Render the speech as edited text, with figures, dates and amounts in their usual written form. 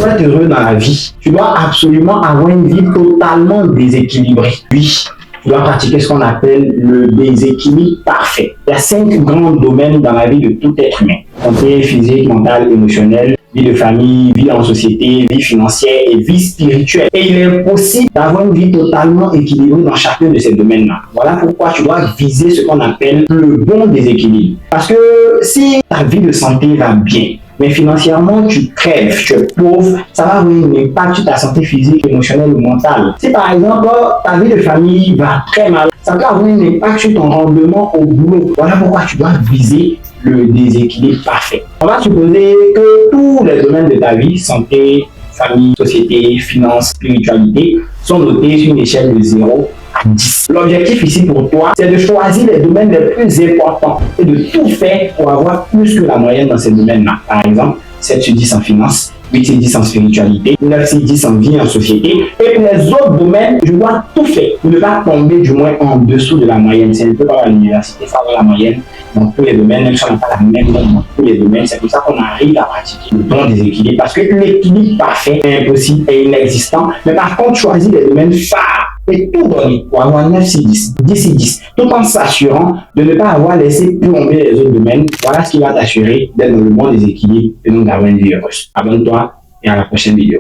dois être heureux dans la vie, tu dois absolument avoir une vie totalement déséquilibrée. Oui, tu dois pratiquer ce qu'on appelle le déséquilibre parfait. Il y a 5 grands domaines dans la vie de tout être humain. Santé physique, mentale, émotionnelle, vie de famille, vie en société, vie financière et vie spirituelle. Et il est possible d'avoir une vie totalement équilibrée dans chacun de ces domaines-là. Voilà pourquoi tu dois viser ce qu'on appelle le bon déséquilibre. Parce que si ta vie de santé va bien, mais financièrement tu crèves, tu es pauvre, ça va avoir un impact sur ta santé physique, émotionnelle ou mentale. Si par exemple ta vie de famille va très mal, ça peut avoir un impact sur ton rendement au boulot. Voilà pourquoi tu dois viser le déséquilibre parfait. On va supposer que tous les domaines de ta vie, santé, famille, société, finances, spiritualité, sont notés sur une échelle de 0 à 10. L'objectif ici pour toi, c'est de choisir les domaines les plus importants et de tout faire pour avoir plus que la moyenne dans ces domaines-là. Par exemple, 7 sur 10 en finance, 8 sur 10 en spiritualité, 9 sur 10 en vie en société. Et pour les autres domaines, je dois tout faire pour ne pas tomber du moins en dessous de la moyenne. C'est un peu comme à l'université, ça va la moyenne dans tous les domaines, même si on n'a pas la même note dans tous les domaines. C'est pour ça qu'on arrive à pratiquer le bon déséquilibre. Parce que l'équilibre parfait est impossible et inexistant. Mais par contre, choisir les domaines phares et tout donner pour avoir 9 sur 10, 10 sur 10, tout en s'assurant de ne pas avoir laissé plomber les autres domaines. Voilà ce qui va t'assurer d'être dans le bon déséquilibre et donc d'avoir une vie heureuse. Abonne-toi et à la prochaine vidéo.